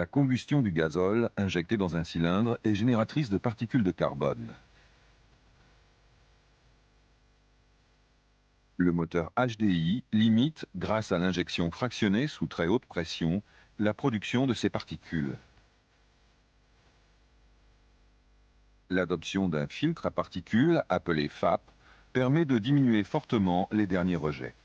La combustion du gazole injecté dans un cylindre est génératrice de particules de carbone. Le moteur HDI limite, grâce à l'injection fractionnée sous très haute pression, la production de ces particules. L'adoption d'un filtre à particules, appelé FAP, permet de diminuer fortement les derniers rejets.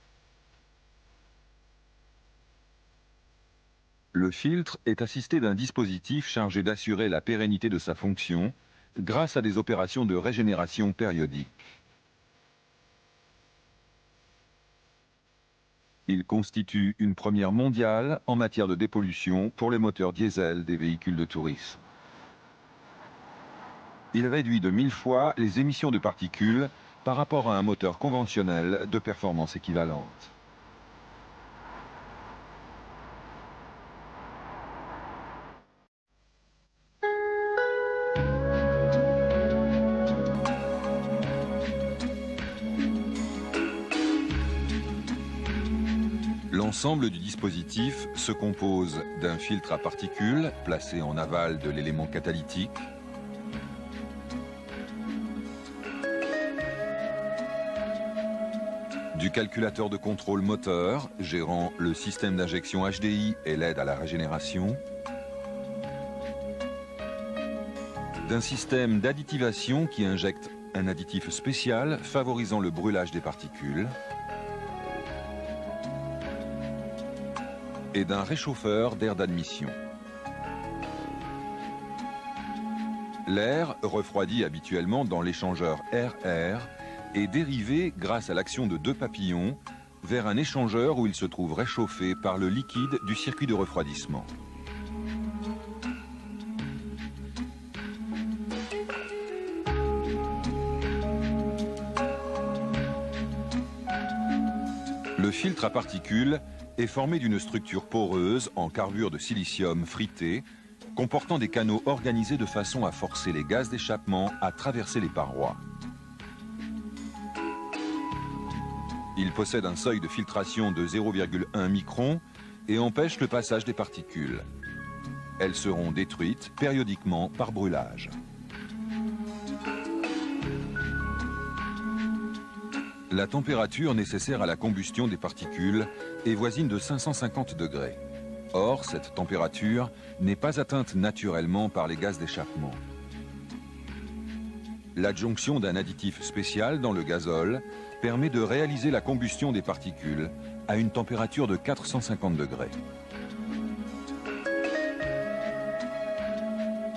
Le filtre est assisté d'un dispositif chargé d'assurer la pérennité de sa fonction grâce à des opérations de régénération périodique. Il constitue une première mondiale en matière de dépollution pour les moteurs diesel des véhicules de tourisme. Il réduit de 1000 fois les émissions de particules par rapport à un moteur conventionnel de performance équivalente. L'ensemble du dispositif se compose d'un filtre à particules placé en aval de l'élément catalytique, du calculateur de contrôle moteur gérant le système d'injection HDI et l'aide à la régénération, d'un système d'additivation qui injecte un additif spécial favorisant le brûlage des particules, et d'un réchauffeur d'air d'admission. L'air, refroidi habituellement dans l'échangeur air-air, est dérivé grâce à l'action de deux papillons vers un échangeur où il se trouve réchauffé par le liquide du circuit de refroidissement. Le filtre à particules est formé d'une structure poreuse en carbure de silicium frité, comportant des canaux organisés de façon à forcer les gaz d'échappement à traverser les parois. Il possède un seuil de filtration de 0,1 micron et empêche le passage des particules. Elles seront détruites périodiquement par brûlage. La température nécessaire à la combustion des particules est voisine de 550 degrés. Or, cette température n'est pas atteinte naturellement par les gaz d'échappement. L'adjonction d'un additif spécial dans le gazole permet de réaliser la combustion des particules à une température de 450 degrés.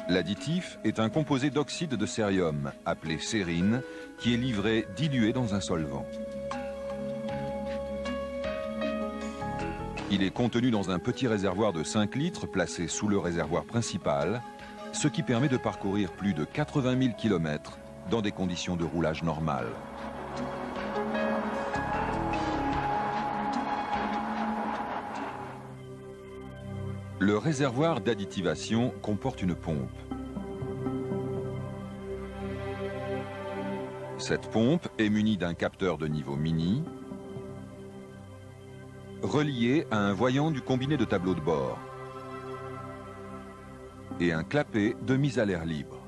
L'additif est un composé d'oxyde de cérium, appelé cérine, qui est livré dilué dans un solvant. Il est contenu dans un petit réservoir de 5 litres placé sous le réservoir principal, ce qui permet de parcourir plus de 80 000 km dans des conditions de roulage normales. Le réservoir d'additivation comporte une pompe. Cette pompe est munie d'un capteur de niveau mini, relié à un voyant du combiné de tableau de bord et un clapet de mise à l'air libre.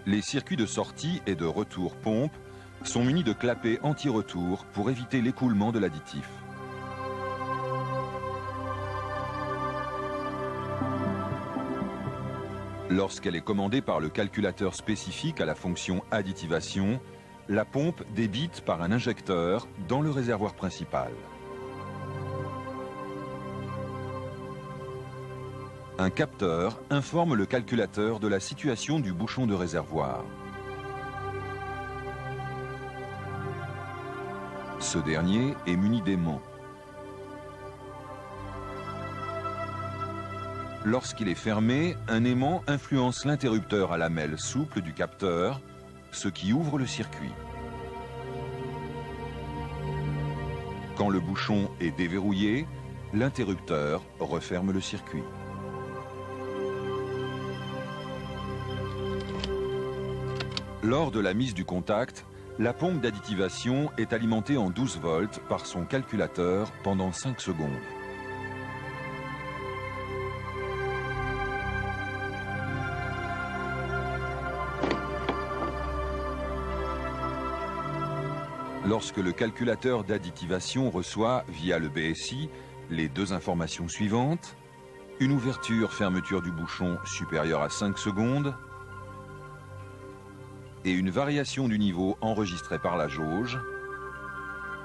Les circuits de sortie et de retour pompe sont munis de clapets anti-retour pour éviter l'écoulement de l'additif. Lorsqu'elle est commandée par le calculateur spécifique à la fonction additivation, la pompe débite par un injecteur dans le réservoir principal. Un capteur informe le calculateur de la situation du bouchon de réservoir. Ce dernier est muni d'aimants. Lorsqu'il est fermé, un aimant influence l'interrupteur à lamelle souple du capteur, ce qui ouvre le circuit. Quand le bouchon est déverrouillé, l'interrupteur referme le circuit. Lors de la mise du contact, la pompe d'additivation est alimentée en 12 volts par son calculateur pendant 5 secondes. Lorsque le calculateur d'additivation reçoit, via le BSI, les deux informations suivantes, une ouverture-fermeture du bouchon supérieure à 5 secondes et une variation du niveau enregistrée par la jauge,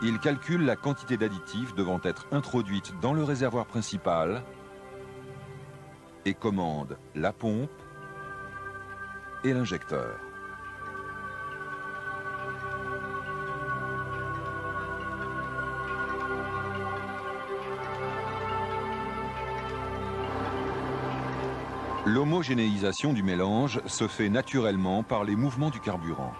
il calcule la quantité d'additif devant être introduite dans le réservoir principal et commande la pompe et l'injecteur. L'homogénéisation du mélange se fait naturellement par les mouvements du carburant.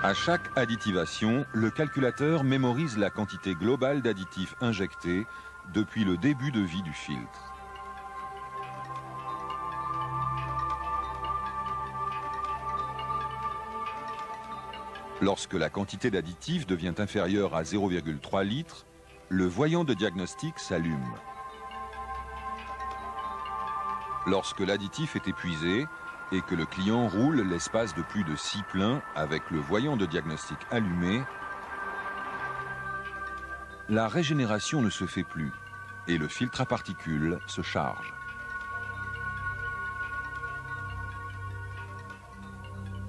À chaque additivation, le calculateur mémorise la quantité globale d'additifs injectés depuis le début de vie du filtre. Lorsque la quantité d'additif devient inférieure à 0,3 litres, le voyant de diagnostic s'allume. Lorsque l'additif est épuisé et que le client roule l'espace de plus de 6 pleins avec le voyant de diagnostic allumé, la régénération ne se fait plus et le filtre à particules se charge.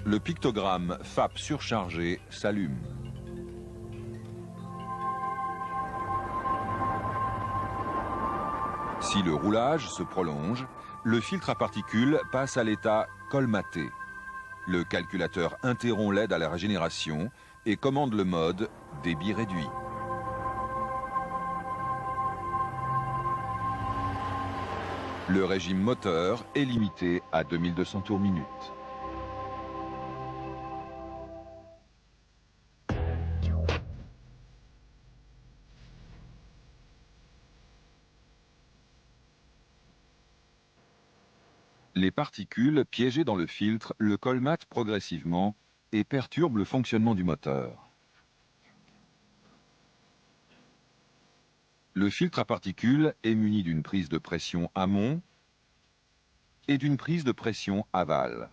Le pictogramme FAP surchargé s'allume. Si le roulage se prolonge, le filtre à particules passe à l'état colmaté. Le calculateur interrompt l'aide à la régénération et commande le mode débit réduit. Le régime moteur est limité à 2200 tours minute. Les particules piégées dans le filtre le colmatent progressivement et perturbent le fonctionnement du moteur. Le filtre à particules est muni d'une prise de pression amont et d'une prise de pression aval.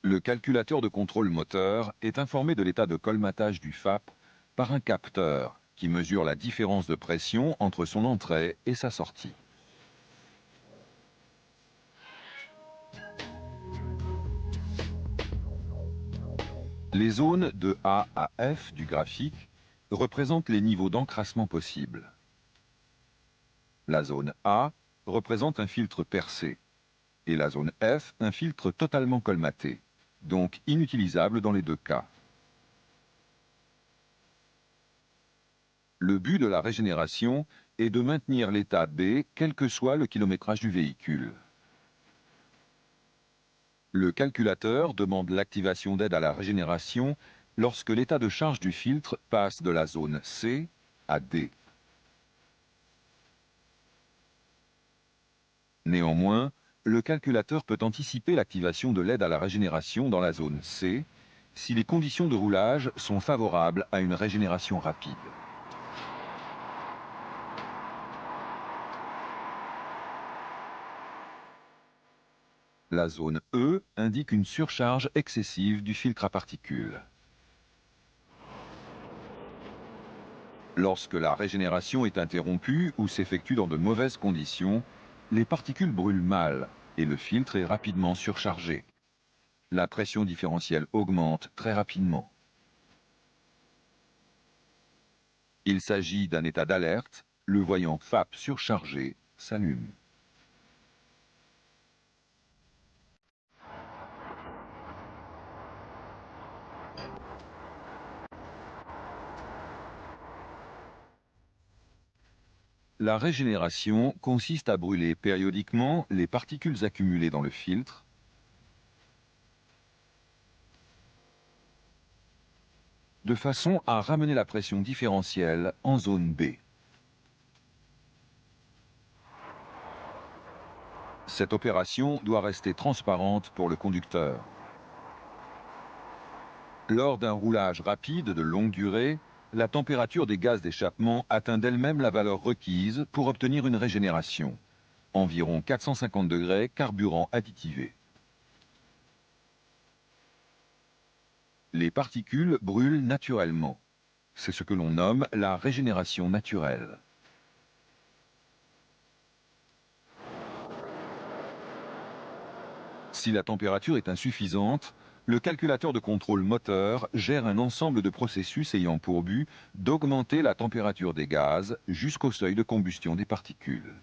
Le calculateur de contrôle moteur est informé de l'état de colmatage du FAP par un capteur qui mesure la différence de pression entre son entrée et sa sortie. Les zones de A à F du graphique représentent les niveaux d'encrassement possibles. La zone A représente un filtre percé et la zone F un filtre totalement colmaté, donc inutilisable dans les deux cas. Le but de la régénération est de maintenir l'état B quel que soit le kilométrage du véhicule. Le calculateur demande l'activation d'aide à la régénération lorsque l'état de charge du filtre passe de la zone C à D. Néanmoins, le calculateur peut anticiper l'activation de l'aide à la régénération dans la zone C si les conditions de roulage sont favorables à une régénération rapide. La zone E indique une surcharge excessive du filtre à particules. Lorsque la régénération est interrompue ou s'effectue dans de mauvaises conditions, les particules brûlent mal et le filtre est rapidement surchargé. La pression différentielle augmente très rapidement. Il s'agit d'un état d'alerte, le voyant FAP surchargé s'allume. La régénération consiste à brûler périodiquement les particules accumulées dans le filtre de façon à ramener la pression différentielle en zone B. Cette opération doit rester transparente pour le conducteur. Lors d'un roulage rapide de longue durée, la température des gaz d'échappement atteint d'elle-même la valeur requise pour obtenir une régénération. Environ 450 degrés, carburant additivé. Les particules brûlent naturellement. C'est ce que l'on nomme la régénération naturelle. Si la température est insuffisante, le calculateur de contrôle moteur gère un ensemble de processus ayant pour but d'augmenter la température des gaz jusqu'au seuil de combustion des particules.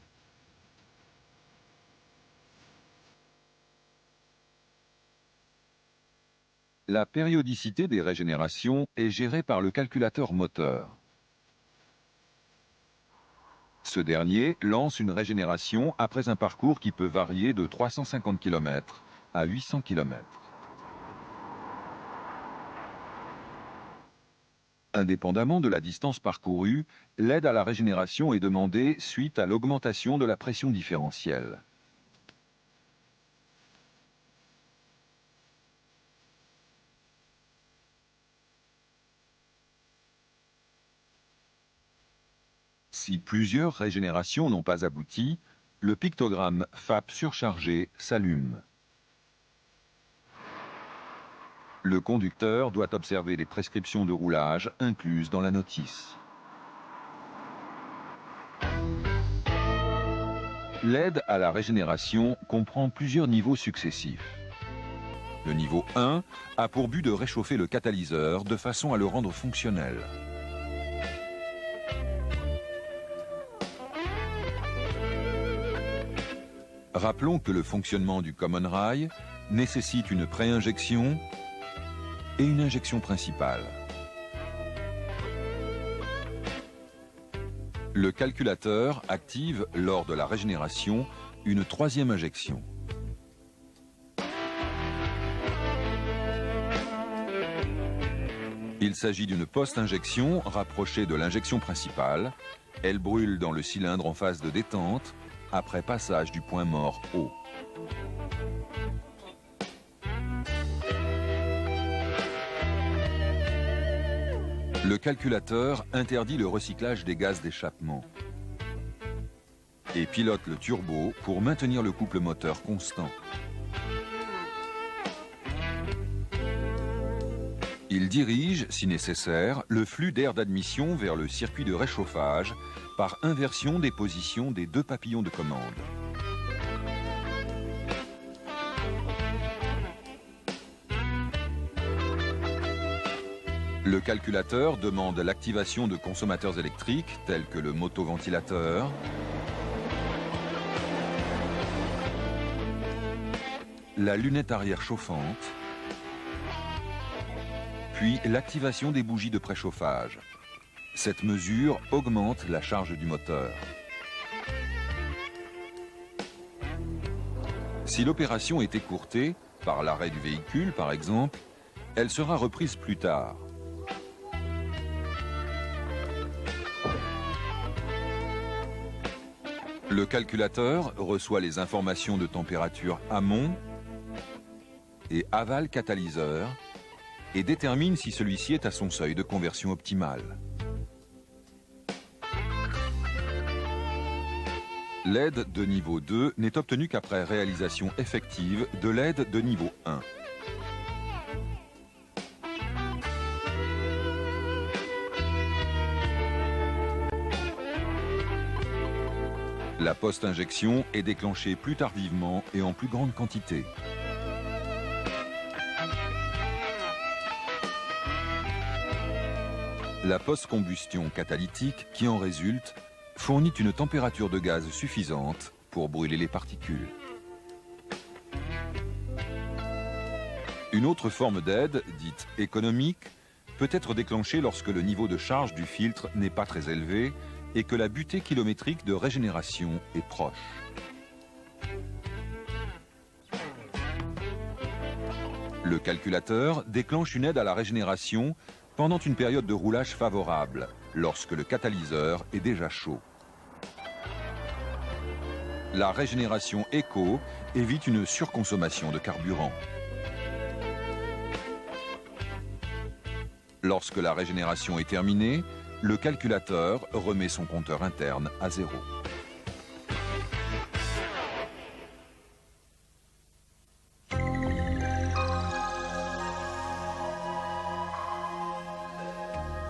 La périodicité des régénérations est gérée par le calculateur moteur. Ce dernier lance une régénération après un parcours qui peut varier de 350 km à 800 km. Indépendamment de la distance parcourue, l'aide à la régénération est demandée suite à l'augmentation de la pression différentielle. Si plusieurs régénérations n'ont pas abouti, le pictogramme FAP surchargé s'allume. Le conducteur doit observer les prescriptions de roulage incluses dans la notice. L'aide à la régénération comprend plusieurs niveaux successifs. Le niveau 1 a pour but de réchauffer le catalyseur de façon à le rendre fonctionnel. Rappelons que le fonctionnement du common rail nécessite une pré-injection et une injection principale. Le calculateur active, lors de la régénération, une troisième injection. Il s'agit d'une post-injection rapprochée de l'injection principale. Elle brûle dans le cylindre en phase de détente, après passage du point mort haut. Le calculateur interdit le recyclage des gaz d'échappement et pilote le turbo pour maintenir le couple moteur constant. Il dirige, si nécessaire, le flux d'air d'admission vers le circuit de réchauffage par inversion des positions des deux papillons de commande. Le calculateur demande l'activation de consommateurs électriques tels que le motoventilateur, la lunette arrière chauffante, puis l'activation des bougies de préchauffage. Cette mesure augmente la charge du moteur. Si l'opération est écourtée, par l'arrêt du véhicule par exemple, elle sera reprise plus tard. Le calculateur reçoit les informations de température amont et aval catalyseur et détermine si celui-ci est à son seuil de conversion optimale. L'aide de niveau 2 n'est obtenue qu'après réalisation effective de l'aide de niveau 1. La post-injection est déclenchée plus tardivement et en plus grande quantité. La post-combustion catalytique qui en résulte fournit une température de gaz suffisante pour brûler les particules. Une autre forme d'aide, dite économique, peut être déclenchée lorsque le niveau de charge du filtre n'est pas très élevé et que la butée kilométrique de régénération est proche. Le calculateur déclenche une aide à la régénération pendant une période de roulage favorable, lorsque le catalyseur est déjà chaud. La régénération éco évite une surconsommation de carburant. Lorsque la régénération est terminée, le calculateur remet son compteur interne à 0.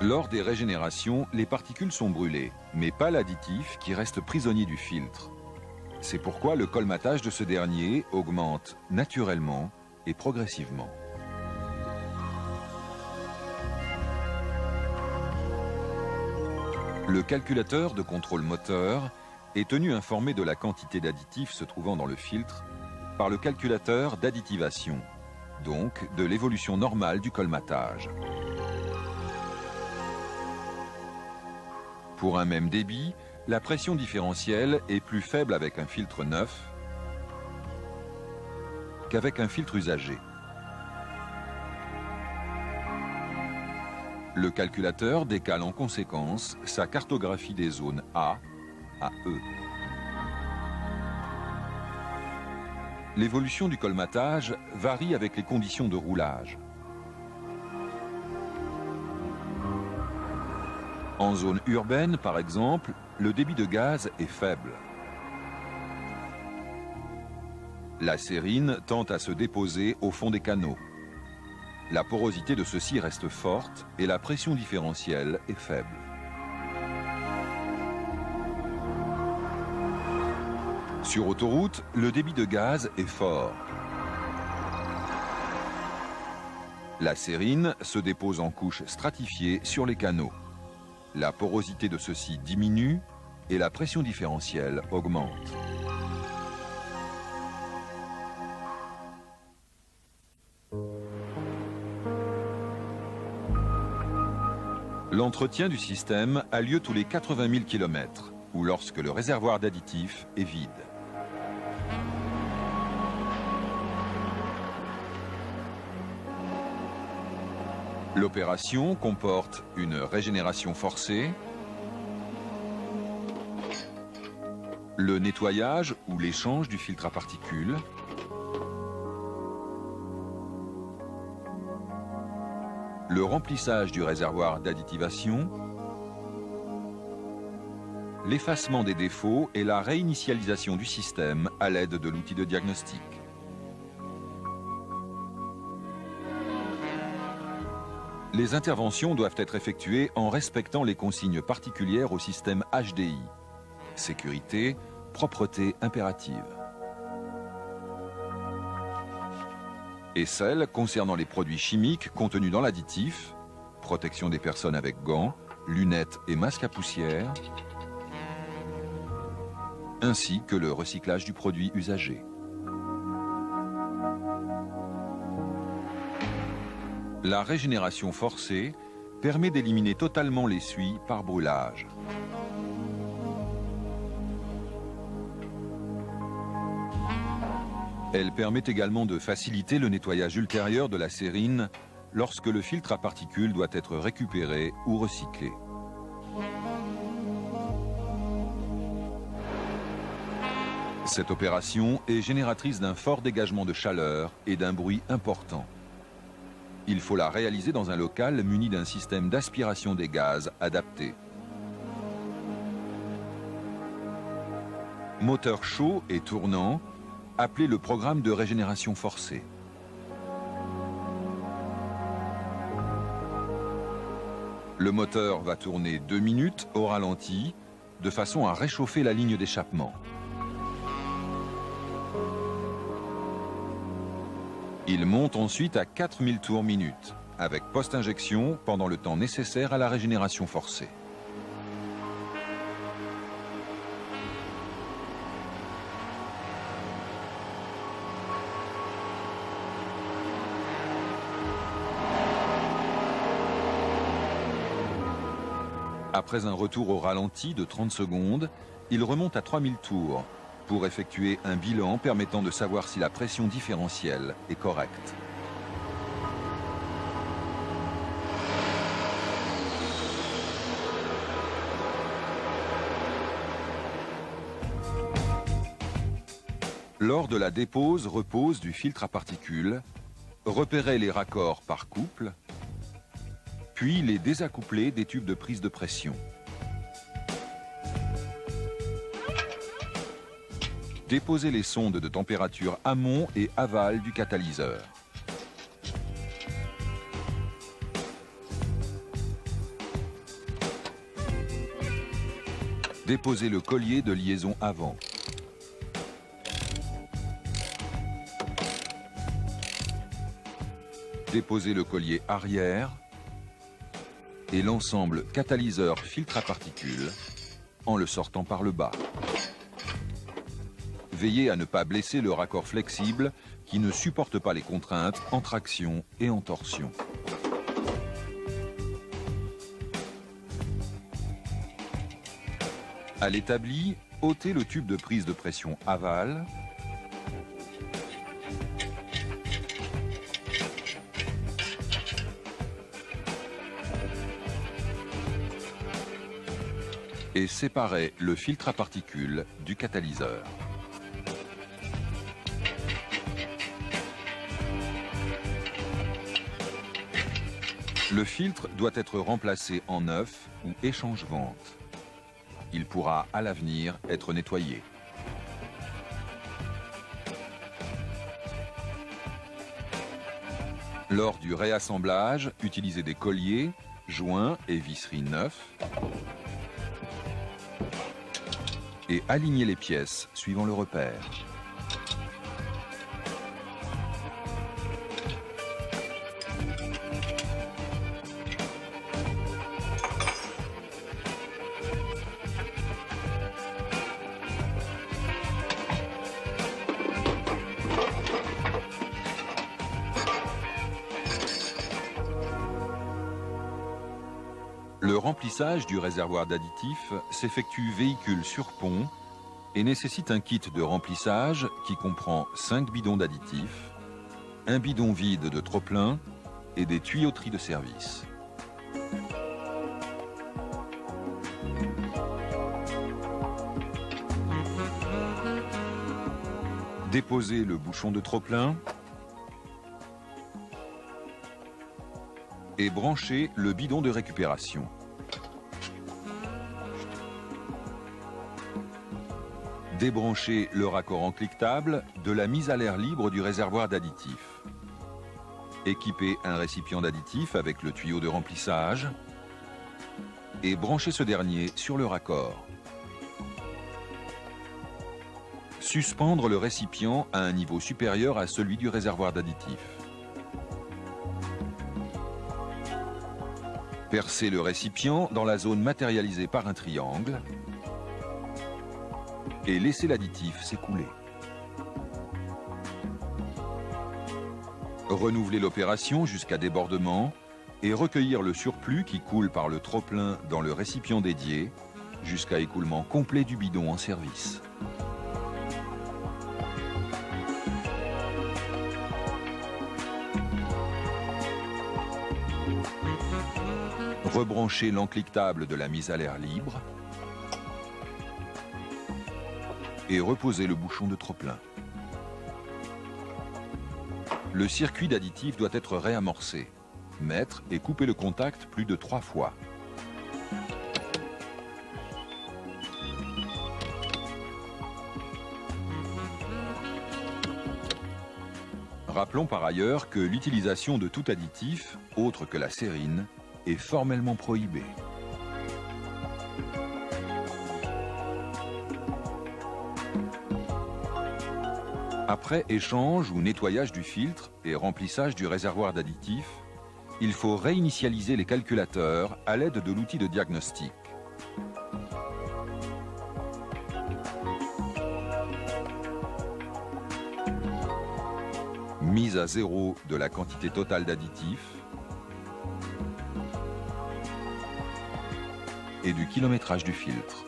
Lors des régénérations, les particules sont brûlées, mais pas l'additif qui reste prisonnier du filtre. C'est pourquoi le colmatage de ce dernier augmente naturellement et progressivement. Le calculateur de contrôle moteur est tenu informé de la quantité d'additifs se trouvant dans le filtre par le calculateur d'additivation, donc de l'évolution normale du colmatage. Pour un même débit, la pression différentielle est plus faible avec un filtre neuf qu'avec un filtre usagé. Le calculateur décale en conséquence sa cartographie des zones A à E. L'évolution du colmatage varie avec les conditions de roulage. En zone urbaine, par exemple, le débit de gaz est faible. La sérine tend à se déposer au fond des canaux. La porosité de ceux-ci reste forte et la pression différentielle est faible. Sur autoroute, le débit de gaz est fort. La sérine se dépose en couches stratifiées sur les canaux. La porosité de ceux-ci diminue et la pression différentielle augmente. L'entretien du système a lieu tous les 80 000 km, ou lorsque le réservoir d'additifs est vide. L'opération comporte une régénération forcée, le nettoyage ou l'échange du filtre à particules, le remplissage du réservoir d'additivation, l'effacement des défauts et la réinitialisation du système à l'aide de l'outil de diagnostic. Les interventions doivent être effectuées en respectant les consignes particulières au système HDI. Sécurité, propreté impérative. Et celles concernant les produits chimiques contenus dans l'additif, protection des personnes avec gants, lunettes et masques à poussière, ainsi que le recyclage du produit usagé. La régénération forcée permet d'éliminer totalement les suies par brûlage. Elle permet également de faciliter le nettoyage ultérieur de la sérine lorsque le filtre à particules doit être récupéré ou recyclé. Cette opération est génératrice d'un fort dégagement de chaleur et d'un bruit important. Il faut la réaliser dans un local muni d'un système d'aspiration des gaz adapté. Moteur chaud et tournant, appelé le programme de régénération forcée. Le moteur va tourner 2 minutes au ralenti, de façon à réchauffer la ligne d'échappement. Il monte ensuite à 4000 tours minute, avec post-injection pendant le temps nécessaire à la régénération forcée. Après un retour au ralenti de 30 secondes, il remonte à 3000 tours pour effectuer un bilan permettant de savoir si la pression différentielle est correcte. Lors de la dépose-repose du filtre à particules, repérez les raccords par couple puis les désaccoupler des tubes de prise de pression. Déposez les sondes de température amont et aval du catalyseur. Déposez le collier de liaison avant. Déposez le collier arrière et l'ensemble catalyseur filtre à particules en le sortant par le bas. Veillez à ne pas blesser le raccord flexible qui ne supporte pas les contraintes en traction et en torsion. À l'établi, ôtez le tube de prise de pression aval. Et séparez le filtre à particules du catalyseur. Le filtre doit être remplacé en neuf ou échange-vente. Il pourra à l'avenir être nettoyé. Lors du réassemblage, utilisez des colliers, joints et visseries neufs et alignez les pièces suivant le repère. Le remplissage du réservoir d'additifs s'effectue véhicule sur pont et nécessite un kit de remplissage qui comprend 5 bidons d'additifs, un bidon vide de trop-plein et des tuyauteries de service. Déposez le bouchon de trop-plein et branchez le bidon de récupération. Débranchez le raccord enclictable de la mise à l'air libre du réservoir d'additifs. Équipez un récipient d'additifs avec le tuyau de remplissage et branchez ce dernier sur le raccord. Suspendre le récipient à un niveau supérieur à celui du réservoir d'additifs. Percez le récipient dans la zone matérialisée par un triangle et laissez l'additif s'écouler. Renouvelez l'opération jusqu'à débordement et recueillir le surplus qui coule par le trop-plein dans le récipient dédié jusqu'à écoulement complet du bidon en service. Rebranchez l'enclictable de la mise à l'air libre et reposez le bouchon de trop-plein. Le circuit d'additif doit être réamorcé. Mettre et couper le contact plus de 3 fois. Rappelons par ailleurs que l'utilisation de tout additif, autre que la sérine, est formellement prohibée. Après échange ou nettoyage du filtre et remplissage du réservoir d'additifs, il faut réinitialiser les calculateurs à l'aide de l'outil de diagnostic. Mise à zéro de la quantité totale d'additifs et du kilométrage du filtre.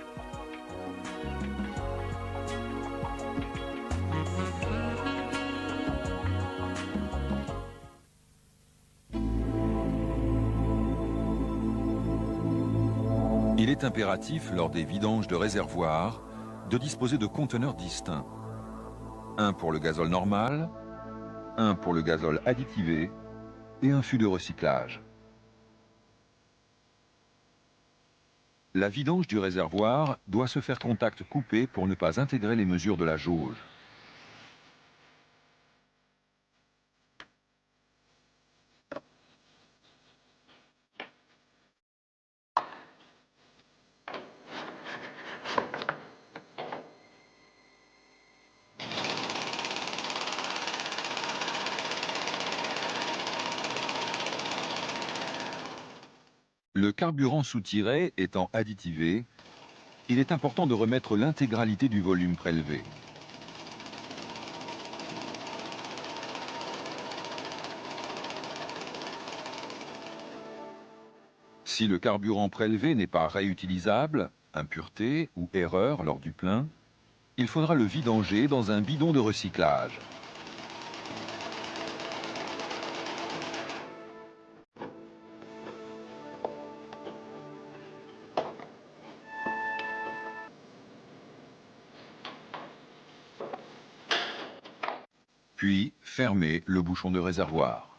Il est impératif, lors des vidanges de réservoirs, de disposer de conteneurs distincts. Un pour le gazole normal, un pour le gazole additivé et un fût de recyclage. La vidange du réservoir doit se faire contact coupé pour ne pas intégrer les mesures de la jauge. Le carburant soutiré étant additivé, il est important de remettre l'intégralité du volume prélevé. Si le carburant prélevé n'est pas réutilisable, impureté ou erreur lors du plein, il faudra le vidanger dans un bidon de recyclage. Puis fermer le bouchon de réservoir.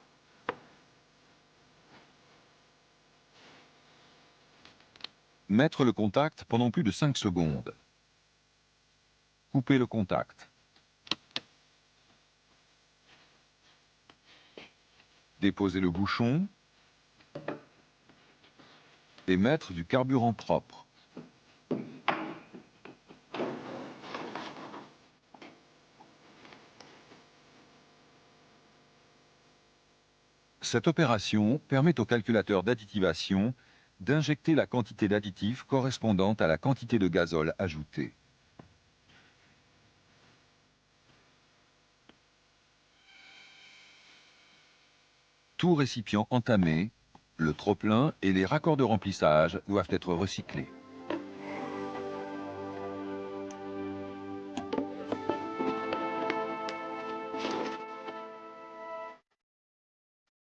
Mettre le contact pendant plus de 5 secondes. Couper le contact. Déposer le bouchon et mettre du carburant propre. Cette opération permet au calculateur d'additivation d'injecter la quantité d'additif correspondante à la quantité de gazole ajoutée. Tout récipient entamé, le trop-plein et les raccords de remplissage doivent être recyclés.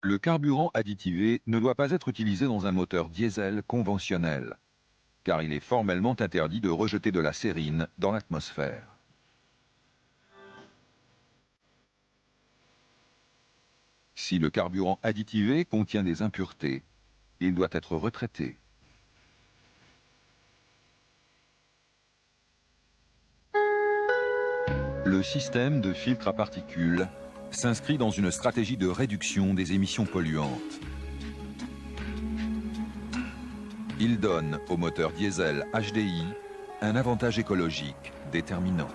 Le carburant additivé ne doit pas être utilisé dans un moteur diesel conventionnel, car il est formellement interdit de rejeter de la sérine dans l'atmosphère. Si le carburant additivé contient des impuretés, il doit être retraité. Le système de filtre à particules s'inscrit dans une stratégie de réduction des émissions polluantes. Il donne au moteur diesel HDI un avantage écologique déterminant.